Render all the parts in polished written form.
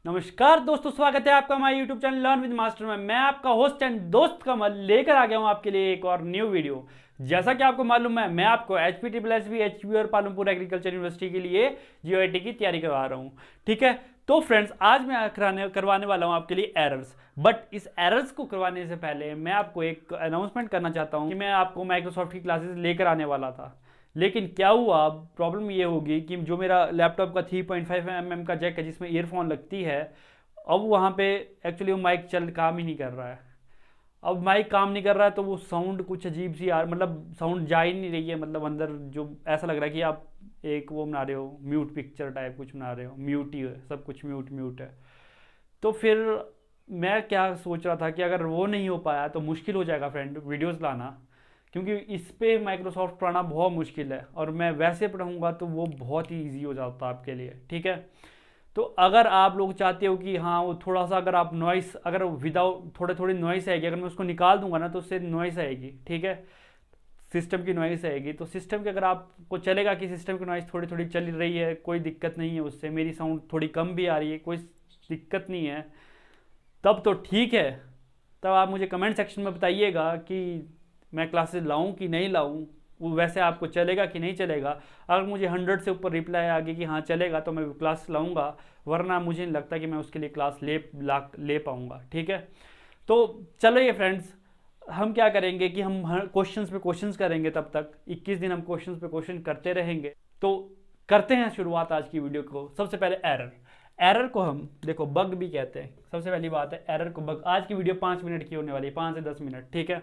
नमस्कार दोस्तों, स्वागत है आपका हमारे YouTube channel learn with master में। मैं आपका होस्ट एंड दोस्त कमल लेकर आ गया हूं आपके लिए एक और न्यू वीडियो। जैसा कि आपको मालूम है, मैं आपको HPSSB, HB और पालमपुर एग्रीकल्चर यूनिवर्सिटी के लिए GOAT की तैयारी करवा रहा हूं। ठीक है, तो फ्रेंड्स आज मैं करवाने वाला हूं आपके लिए एरर्स। बट इस एरर्स को करवाने से पहले मैं आपको एक अनाउंसमेंट करना चाहता हूँ कि मैं आपको माइक्रोसॉफ्ट की क्लासेस लेकर आने वाला था, लेकिन क्या हुआ, प्रॉब्लम ये होगी कि जो मेरा लैपटॉप का 3.5 mm का जैक है जिसमें ईयरफोन लगती है, अब वहाँ पे एक्चुअली वो माइक काम ही नहीं कर रहा है। अब माइक काम नहीं कर रहा है तो वो साउंड कुछ अजीब सी मतलब साउंड जा ही नहीं रही है, मतलब अंदर जो ऐसा लग रहा है कि आप एक वो बना रहे हो, म्यूट पिक्चर टाइप कुछ बना रहे हो, म्यूट ही है, सब कुछ म्यूट म्यूट है। तो फिर मैं क्या सोच रहा था कि अगर वो नहीं हो पाया तो मुश्किल हो जाएगा फ्रेंड वीडियोस लाना, क्योंकि इस पे माइक्रोसॉफ्ट पढ़ना बहुत मुश्किल है और मैं वैसे पढ़ूंगा तो वो बहुत ही ईजी हो जाता है आपके लिए। ठीक है, तो अगर आप लोग चाहते हो कि हाँ वो थोड़ा सा, अगर आप नॉइस, अगर विदाउट थोड़े थोड़ी नॉइस आएगी, अगर मैं उसको निकाल दूंगा ना तो उससे नॉइस आएगी। ठीक है, सिस्टम की नॉइस आएगी, तो सिस्टम के अगर आपको चलेगा कि सिस्टम की नॉइस थोड़ी थोड़ी चल रही है, कोई दिक्कत नहीं है, उससे मेरी साउंड थोड़ी कम भी आ रही है, कोई दिक्कत नहीं है, तब तो ठीक है। तब आप मुझे कमेंट सेक्शन में बताइएगा कि मैं क्लासेस लाऊं कि नहीं लाऊं, वो वैसे आपको चलेगा कि नहीं चलेगा। अगर मुझे 100 से ऊपर रिप्लाई आ गई कि हाँ चलेगा तो मैं क्लास लाऊंगा, वरना मुझे नहीं लगता कि मैं उसके लिए क्लास ले पाऊंगा। ठीक है, तो चलो ये फ्रेंड्स, हम क्या करेंगे कि हम क्वेश्चंस पे क्वेश्चंस करेंगे, तब तक 21 दिन हम क्वेश्चंस पे क्वेश्चन करते रहेंगे। तो करते हैं शुरुआत आज की वीडियो को। सबसे पहले एरर को हम देखो बग भी कहते हैं। सबसे पहली बात है एरर को बग। आज की वीडियो 5 मिनट की होने वाली है, 5 से 10 मिनट। ठीक है,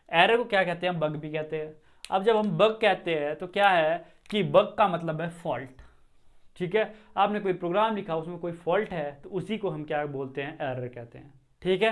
एरर को क्या कहते हैं, बग भी कहते हैं। अब जब हम बग कहते हैं तो क्या है कि बग का मतलब है फॉल्ट। ठीक है, आपने कोई प्रोग्राम लिखा, उसमें कोई फॉल्ट है, तो उसी को हम क्या बोलते हैं, एरर कहते हैं। ठीक है,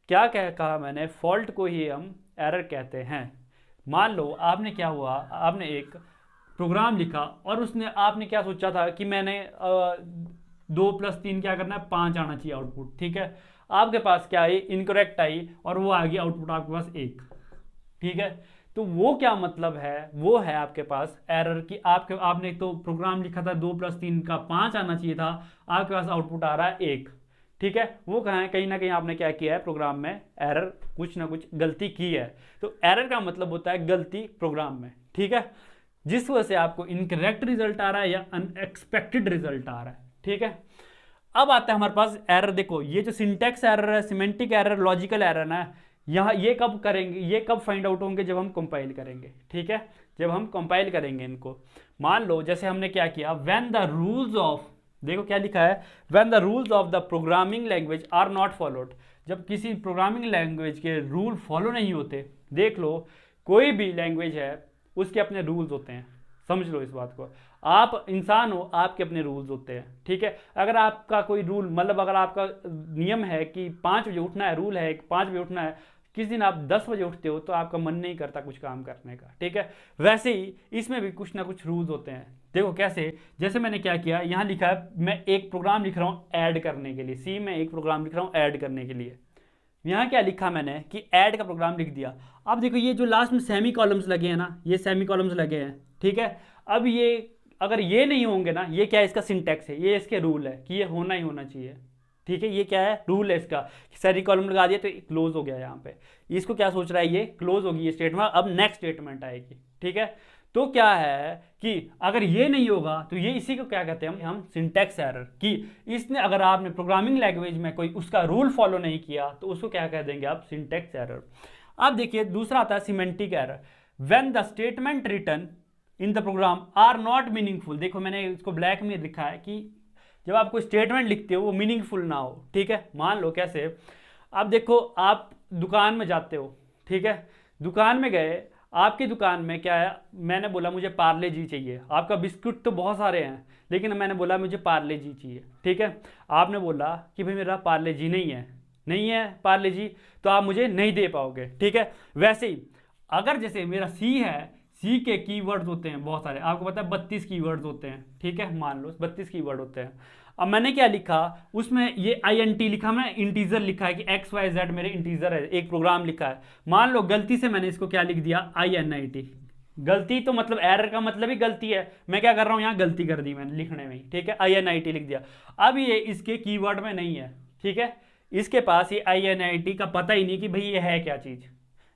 क्या कहा मैंने, फॉल्ट को ही हम एरर कहते हैं। मान लो आपने क्या हुआ, आपने एक प्रोग्राम लिखा और उसने, आपने क्या सोचा था कि मैंने 2+3 क्या करना है, 5 आना चाहिए आउटपुट। ठीक है, आपके पास क्या आई, इनकरेक्ट आई और वो आ गई आउटपुट आपके पास 1। ठीक है, तो वो क्या मतलब है, वो है आपके पास एरर की। आपने तो प्रोग्राम लिखा था 2+3 का 5 आना चाहिए था, आपके पास आउटपुट आ रहा है 1। ठीक है, वो कहाँ है, कहीं ना कहीं आपने क्या किया है, प्रोग्राम में एरर, कुछ ना कुछ गलती की है। तो एरर का मतलब होता है गलती प्रोग्राम में। ठीक है, जिस वजह से आपको इनकरेक्ट रिजल्ट आ रहा है या अनएक्सपेक्टेड रिजल्ट आ रहा है। ठीक है, अब आता है हमारे पास एरर। देखो ये जो सिंटैक्स एरर है, सिमेंटिक एरर, लॉजिकल एरर ना, यहाँ ये कब करेंगे, ये कब फाइंड आउट होंगे, जब हम कंपाइल करेंगे। ठीक है, जब हम कंपाइल करेंगे इनको। मान लो जैसे हमने क्या किया, व्हेन द रूल्स ऑफ, देखो क्या लिखा है, when the rules of the programming language are not followed. जब किसी प्रोग्रामिंग लैंग्वेज के रूल फॉलो नहीं होते, देख लो कोई भी लैंग्वेज है उसके अपने रूल्स होते हैं, समझ लो इस बात को। आप इंसान हो, आपके अपने रूल्स होते हैं। ठीक है, अगर आपका कोई रूल, मतलब अगर आपका नियम है कि 5 बजे उठना है, रूल है 5 बजे उठना है, किस दिन आप 10 बजे उठते हो तो आपका मन नहीं करता कुछ काम करने का। ठीक है, वैसे ही इसमें भी कुछ ना कुछ रूल्स होते हैं। देखो कैसे, जैसे मैंने क्या किया, यहाँ लिखा है मैं एक प्रोग्राम लिख रहा हूँ ऐड करने के लिए, सी में एक प्रोग्राम लिख रहा हूँ ऐड करने के लिए। यहाँ क्या लिखा मैंने कि ऐड का प्रोग्राम लिख दिया। अब देखो ये जो लास्ट में सेमी कॉलम्स लगे हैं ना, ये सेमी कॉलम्स लगे हैं। ठीक है, अब ये अगर ये नहीं होंगे ना, ये क्या है, इसका सिंटैक्स है, ये इसके रूल है कि ये होना ही होना चाहिए। ठीक है, ये क्या है, रूल है इसका। सेमी कॉलम लगा दिया तो क्लोज हो गया यहाँ पे, इसको क्या सोच रहा है, ये क्लोज होगी ये स्टेटमेंट, अब नेक्स्ट स्टेटमेंट आएगी। ठीक है, तो क्या है कि अगर ये नहीं होगा तो ये, इसी को क्या कहते हैं हम सिंटैक्स एरर, कि इसने, अगर आपने प्रोग्रामिंग लैंग्वेज में कोई उसका रूल फॉलो नहीं किया तो उसको क्या कह देंगे आप, सिंटैक्स एरर। अब देखिए दूसरा आता है semantic error, when the statement written in the program are not meaningful. देखो मैंने इसको ब्लैक में लिखा है कि जब आप कोई स्टेटमेंट लिखते हो वो मीनिंगफुल ना हो। ठीक है, मान लो कैसे, अब देखो आप दुकान में जाते हो। ठीक है, दुकान में गए, आपकी दुकान में क्या है, मैंने बोला मुझे पार्ले जी चाहिए, आपका बिस्कुट तो बहुत सारे हैं लेकिन मैंने बोला मुझे पार्ले जी चाहिए। ठीक है, आपने बोला कि भाई मेरा पार्ले जी नहीं है पार्ले जी, तो आप मुझे नहीं दे पाओगे। ठीक है, वैसे ही अगर जैसे मेरा सी है, सी के कीवर्ड्स होते हैं बहुत सारे, आपको पता है 32 कीवर्ड्स होते हैं। ठीक है, मान लो 32 कीवर्ड होते हैं। अब मैंने क्या लिखा, उसमें ये INT लिखा, मैंने इंटीजर लिखा है कि XYZ मेरे इंटीजर है, एक प्रोग्राम लिखा है। मान लो गलती से मैंने इसको क्या लिख दिया, INIT। गलती तो मतलब एरर का मतलब ही गलती है। मैं क्या कर रहा हूं, यहां गलती कर दी मैंने लिखने में ही, ठीक है, INIT लिख दिया। अब ये इसके कीवर्ड में नहीं है, ठीक है, इसके पास ये INIT का पता ही नहीं कि भाई ये है क्या चीज।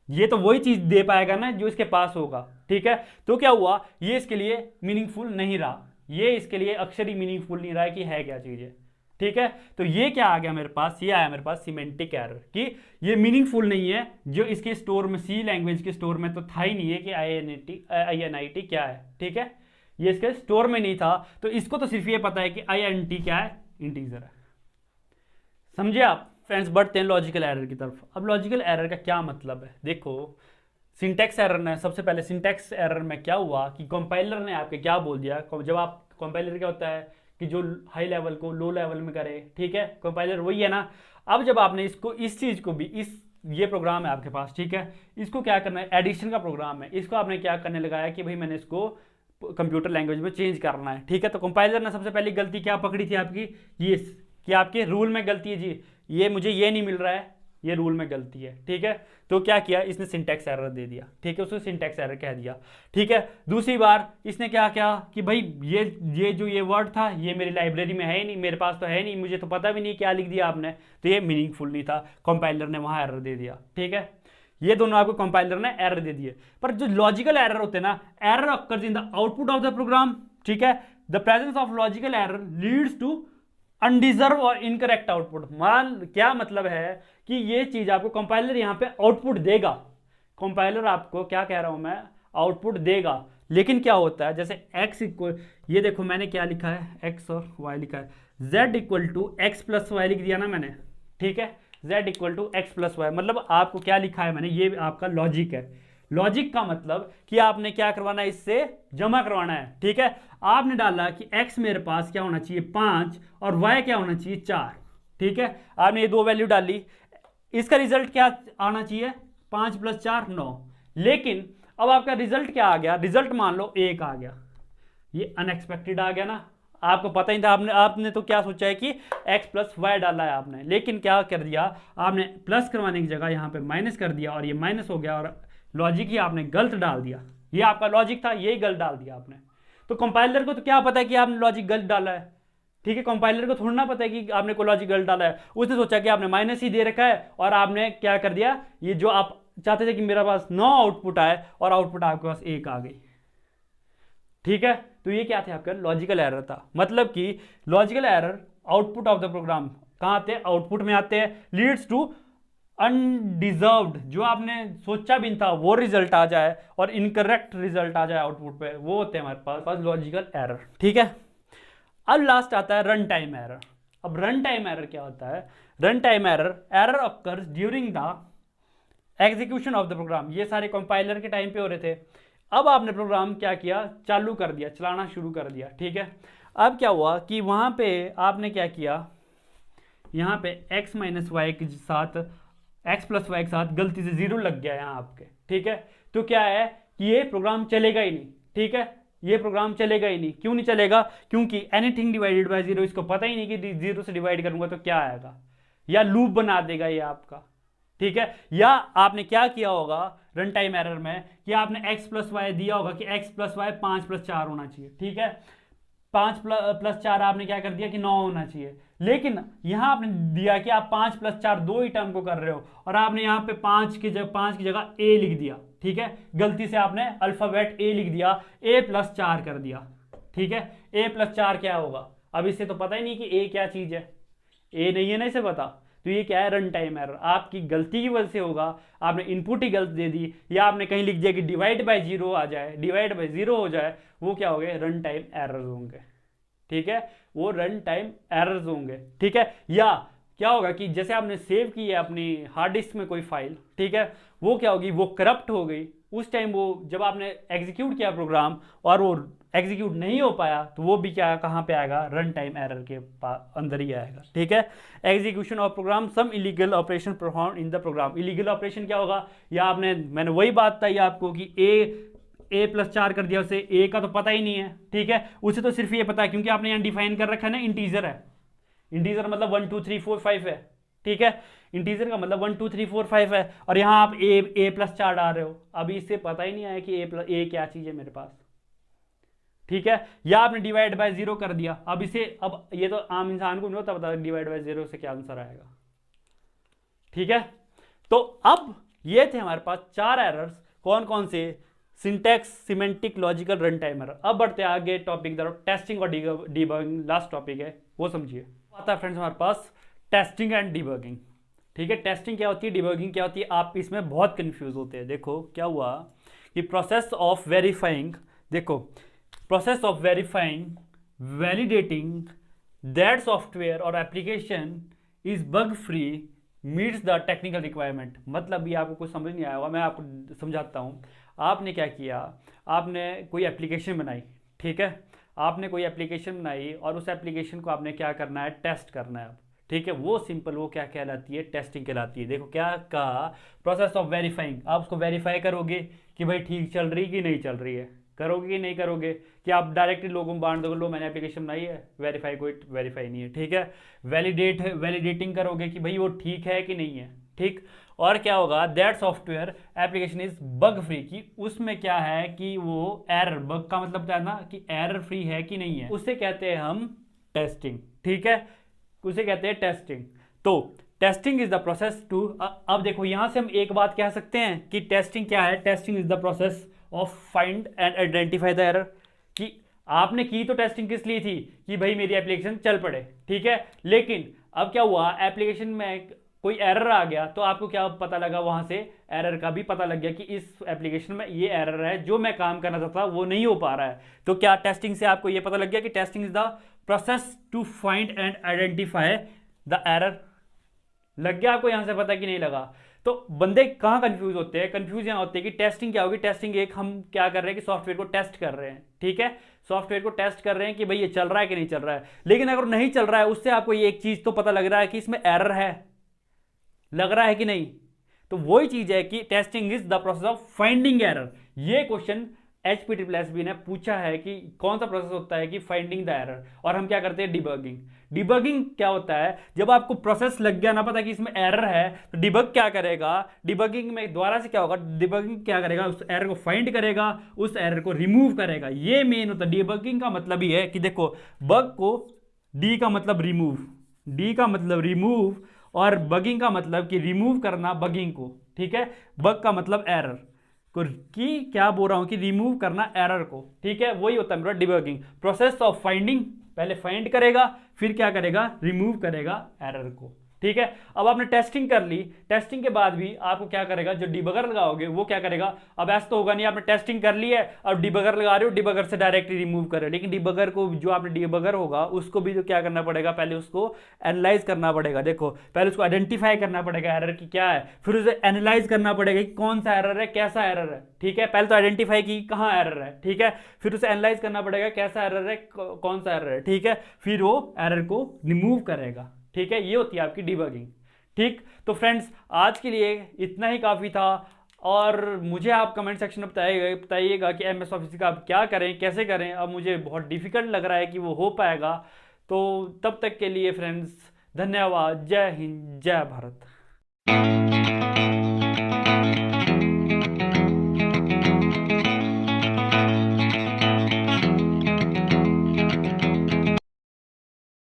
ये तो वही चीज दे पाएगा ना जो इसके पास होगा, ठीक है। तो क्या हुआ, ये इसके लिए मीनिंगफुल नहीं रहा, ये इसके लिए अक्षर ही मीनिंगफुल नहीं रहा है कि है क्या चीज है, ठीक है। तो ये क्या आ गया मेरे पास, ये आया मेरे पास सिमेंटिक एरर कि ये मीनिंगफुल नहीं है। जो इसके स्टोर में, सी लैंग्वेज के स्टोर में तो था ही नहीं है कि INIT क्या है, ठीक है, ये इसके स्टोर में नहीं था। तो इसको तो सिर्फ ये पता है कि INT क्या है, इंटीजर है। समझे आप फ्रेंड्स। बढ़ते हैं लॉजिकल एरर की तरफ। अब लॉजिकल एरर का क्या मतलब है, देखो सिंटैक्स एरर ने, सबसे पहले सिंटैक्स एरर में क्या हुआ कि कंपाइलर ने आपके क्या बोल दिया। जब आप कंपाइलर क्या होता है कि जो हाई लेवल को लो लेवल में करे, ठीक है, कंपाइलर वही है ना। अब जब आपने इसको, इस चीज को भी, ये प्रोग्राम है आपके पास, ठीक है, इसको क्या करना है, एडिशन का प्रोग्राम है, इसको आपने क्या करने लगाया कि भाई मैंने इसको कंप्यूटर लैंग्वेज में चेंज करना है, ठीक है। तो कंपाइलर ने सबसे पहली गलती क्या पकड़ी थी आपकी, ये कि आपके रूल में गलती है जी, ये मुझे ये नहीं मिल रहा है, ये रूल में गलती है, ठीक है। तो क्या किया इसने, सिंटैक्स एरर दे दिया, ठीक है, उसको सिंटैक्स एरर कह दिया, ठीक है। दूसरी बार इसने क्या किया कि भाई ये जो ये वर्ड था ये मेरी लाइब्रेरी में है ही नहीं, मेरे पास तो है नहीं, मुझे तो पता भी नहीं क्या लिख दिया आपने, तो ये मीनिंगफुल नहीं था, कंपाइलर ने वहां एरर दे दिया, ठीक है। ये दोनों आपको कंपाइलर ने एरर दे दिए। पर जो लॉजिकल एरर होते हैं ना, error occurs in the output of the program, ठीक है। The presence of logical error leads to undeserved और इनकरेक्ट आउटपुट। मान क्या मतलब है कि ये चीज आपको कंपाइलर यहां पे आउटपुट देगा, कंपाइलर आपको क्या कह रहा हूं मैं, आउटपुट देगा। लेकिन क्या होता है, जैसे x इक्वल, ये देखो मैंने क्या लिखा है, x और y लिखा है, z equal to x plus y लिख दिया ना मैंने, ठीक है, z equal to x plus y, मतलब आपको क्या लिखा है मैंने, ये आपका लॉजिक है। लॉजिक का मतलब कि आपने क्या करवाना है, इससे जमा करवाना है, ठीक है। आपने डाला कि x मेरे पास क्या होना चाहिए 5 और y क्या होना चाहिए 4, ठीक है। आपने ये दो वैल्यू डाली, इसका रिजल्ट क्या आना चाहिए 5 + 4 9। लेकिन अब आपका रिजल्ट क्या आ गया, रिजल्ट मान लो 1 आ गया, ये अनएक्सपेक्टेड आ गया ना, आपको पता ही था। आपने तो क्या सोचा है कि x + y डाला है आपने, लेकिन क्या कर दिया आपने, प्लस करवाने की जगह यहाँ पे माइनस कर दिया और ये माइनस हो गया, और लॉजिक ही आपने गलत डाल दिया। ये आपका लॉजिक था, यही गलत डाल दिया आपने। तो कंपाइलर को तो क्या पता है कि आपने लॉजिक गलत डाला है, ठीक है, कंपाइलर को थोड़ा ना पता है कि आपने कोई लॉजिक गलत डाला है। उसने सोचा कि आपने माइनस ही दे रखा है और आपने क्या कर दिया, ये जो आप चाहते थे कि मेरे पास 9 आउटपुट आए और आउटपुट आपके पास 1 आ गई, ठीक है। तो ये क्या थे, आपका लॉजिकल एरर था। मतलब कि logical error output of the program कहां आते हैं, आउटपुट में आते हैं, लीड्स टू अनडिजर्व्ड, जो आपने सोचा भी था वो रिजल्ट आ जाए और इनकरेक्ट रिजल्ट आ जाए आउटपुट पे, वो होते हैं हमारे पास लॉजिकल एरर, ठीक है। अब लास्ट आता है रन टाइम एरर। अब रन टाइम एरर क्या होता है, run time error occurs during the execution of the program. ये सारे कंपाइलर के टाइम पे हो रहे थे। अब आपने प्रोग्राम क्या किया, चालू कर दिया, चलाना शुरू कर दिया, ठीक है। अब क्या हुआ कि वहां पे आपने क्या किया, यहां पे x - y के साथ, x + y के साथ गलती से 0 लग गया यहाँ आपके, ठीक है। तो क्या है कि ये प्रोग्राम चलेगा ही नहीं, ठीक है, ये प्रोग्राम चलेगा ही नहीं। क्यों नहीं चलेगा, क्योंकि एनीथिंग डिवाइडेड बाय 0, इसको पता ही नहीं कि 0 से डिवाइड करूंगा तो क्या आएगा, या लूप बना देगा ये आपका, ठीक है। या आपने क्या किया होगा रन टाइम एरर में कि आपने x + y दिया होगा कि x + y 5 + 4 होना चाहिए, ठीक है। 5 + 4 आपने क्या कर दिया कि 9 होना चाहिए, लेकिन यहां आपने दिया कि आप 5 + 4 दो ही टर्म को कर रहे हो और आपने यहां पे 5 की जगह a लिख दिया, ठीक है। गलती से आपने अल्फाबेट a लिख दिया, a + 4 कर दिया, ठीक है। a + 4 क्या होगा, अब इससे तो पता ही नहीं कि a क्या चीज है, a नहीं है ना इसे पता। तो ये क्या है, रन टाइम एरर, आपकी गलती की वजह से होगा, आपने इनपुट ही गलत दे दी, या आपने कहीं लिख दिया कि डिवाइड बाय 0 आ जाए, डिवाइड बाय 0 हो जाए, वो क्या हो गए, रन टाइम एरर्स होंगे, ठीक है, वो रन टाइम एरर्स होंगे, ठीक है। या क्या होगा कि जैसे आपने सेव की है अपनी हार्ड डिस्क में कोई फाइल, ठीक है, वो क्या होगी, वो करप्ट हो गई, उस टाइम वो जब आपने एग्जीक्यूट किया प्रोग्राम और वो एग्जीक्यूट नहीं हो पाया, तो वो भी क्या कहाँ पे आएगा, रन टाइम एरर के अंदर ही आएगा, ठीक है। Execution of program some illegal operation perform in the program. Illegal operation क्या होगा, या मैंने वही बात बताई आपको कि a + 4 कर दिया, उसे a का तो पता ही नहीं है, ठीक है, उसे तो सिर्फ ये पता है क्योंकि आपने यहाँ डिफाइन कर रखा है ना, इंटीजर है, इंटीजर मतलब 1 2 3 4 5 है, ठीक है। इंटीजर का मतलब 1 2 3 4 5 है, और यहाँ आप ए प्लस 4 डाल रहे हो। अभी इससे पता ही नहीं आया कि ए क्या चीज़ है मेरे पास, ठीक है। या आपने डिवाइड बाय 0 कर दिया। अब इसे, अब ये तो आम इंसान को नहीं होता पता डिवाइड बाय 0 से क्या आंसर आएगा, ठीक है। तो अब ये थे हमारे पास 4 एरर्स, कौन कौन से, syntax, semantic, logical, run time error. अब बढ़ते हैं आगे टॉपिक तरफ, टेस्टिंग और डीबगिंग लास्ट टॉपिक है, वो समझिए। आता है फ्रेंड्स हमारे पास टेस्टिंग एंड डीबगिंग, ठीक है। टेस्टिंग क्या होती है, डीबगिंग क्या होती है, आप इसमें बहुत कंफ्यूज होते हैं। देखो क्या हुआ कि प्रोसेस ऑफ वेरीफाइंग, देखो process of verifying, validating that software और application is bug free meets the technical requirement. मतलब ये आपको कुछ समझ नहीं आया होगा, मैं आपको समझाता हूँ। आपने क्या किया, आपने कोई एप्लीकेशन बनाई, ठीक है। आपने कोई एप्लीकेशन बनाई और उस एप्लीकेशन को आपने क्या करना है, टेस्ट करना है, ठीक है। वो सिंपल, वो क्या कहलाती है, टेस्टिंग कहलाती है। देखो क्या कहा, प्रोसेस ऑफ वेरीफाइंग, आप उसको वेरीफाई करोगे कि भाई ठीक चल रही कि नहीं चल रही है, करोगे कि नहीं करोगे, कि आप डायरेक्टली लोगों को बांट दोगे, लो मैंने एप्लीकेशन बनाई है, वेरीफाई, कोई वेरीफाई नहीं है, ठीक है। वैलिडेटिंग करोगे कि भाई वो ठीक है कि नहीं है, ठीक। और क्या होगा, that software application is bug free, कि उसमें क्या है कि वो एरर, बग का मतलब क्या है ना कि एरर फ्री है कि नहीं है, उससे कहते हैं हम टेस्टिंग, ठीक है। उसे कहते हैं टेस्टिंग। तो testing is the process to, अब देखो यहां से हम एक बात कह सकते हैं कि टेस्टिंग क्या है, testing is the process of find and identify the error. कि आपने की तो टेस्टिंग किस लिए थी, कि भाई मेरी एप्लीकेशन चल पड़े, ठीक है। लेकिन अब क्या हुआ, एप्लीकेशन में कोई एरर आ गया, तो आपको क्या पता लगा, वहां से एरर का भी पता लग गया कि इस एप्लीकेशन में ये एरर है, जो मैं काम करना चाहता वो नहीं हो पा रहा है। तो क्या टेस्टिंग से आपको ये पता लग गया कि testing is the process to find and identify the error. लग गया आपको यहां से पता कि नहीं लगा। तो बंदे कहां कंफ्यूज होते हैं, कंफ्यूज यहां होते हैं कि टेस्टिंग क्या होगी। टेस्टिंग एक हम क्या कर रहे हैं कि सॉफ्टवेयर को टेस्ट कर रहे हैं, ठीक है। सॉफ्टवेयर को टेस्ट कर रहे हैं कि भाई ये चल रहा है कि नहीं चल रहा है। लेकिन अगर नहीं चल रहा है, उससे आपको ये एक चीज तो पता लग रहा है कि इसमें एरर है, लग रहा है कि नहीं। तो वही चीज है कि testing is the process of finding error. ये क्वेश्चन HPSSB ने पूछा है कि कौन सा प्रोसेस होता है कि फाइंडिंग द एरर, और हम क्या करते हैं, डिबगिंग। डिबगिंग क्या होता है, जब आपको प्रोसेस लग गया ना पता कि इसमें एरर है, तो डिबग क्या करेगा, डिबगिंग में द्वारा से क्या होगा, डिबगिंग क्या करेगा, उस एरर को फाइंड करेगा, उस एरर को रिमूव करेगा। ये मेन होता है डिबगिंग का मतलब ही है कि देखो बग को, डी का मतलब रिमूव, डी का मतलब रिमूव, और बगिंग का मतलब कि रिमूव करना बगिंग को, ठीक है। बग का मतलब एरर को, कि क्या बोल रहा हूं कि रिमूव करना एरर को, ठीक है। वही होता है मेरा डिबगिंग, प्रोसेस ऑफ फाइंडिंग। पहले फाइंड करेगा, फिर क्या करेगा, रिमूव करेगा एरर को, ठीक है। अब आपने टेस्टिंग कर ली, टेस्टिंग के बाद भी आपको क्या करेगा, जो डिबगर लगाओगे वो क्या करेगा। अब ऐसा तो होगा नहीं आपने टेस्टिंग कर ली है, अब डिबगर लगा रहे हो, डिबगर से डायरेक्टली रिमूव कर रहे हो। लेकिन डिबगर को, जो आपने डिबगर होगा उसको भी तो क्या करना पड़ेगा, पहले उसको एनालाइज करना पड़ेगा। देखो पहले उसको आइडेंटिफाई करना पड़ेगा एरर की क्या है, फिर उसे एनालाइज करना पड़ेगा कि कौन सा एरर है, कैसा एरर है, ठीक है। पहले तो आइडेंटिफाई की कहाँ एरर है, ठीक है। फिर उसे एनालाइज करना पड़ेगा कैसा एरर है, कौन सा एरर है, ठीक है। फिर वो एरर को रिमूव करेगा, ठीक है। ये होती है आपकी डिबगिंग, ठीक। तो फ्रेंड्स आज के लिए इतना ही काफ़ी था, और मुझे आप कमेंट सेक्शन में बताइएगा कि MS ऑफिस का आप क्या करें, कैसे करें। अब मुझे बहुत डिफिकल्ट लग रहा है कि वो हो पाएगा। तो तब तक के लिए फ्रेंड्स धन्यवाद। जय हिंद, जय भारत।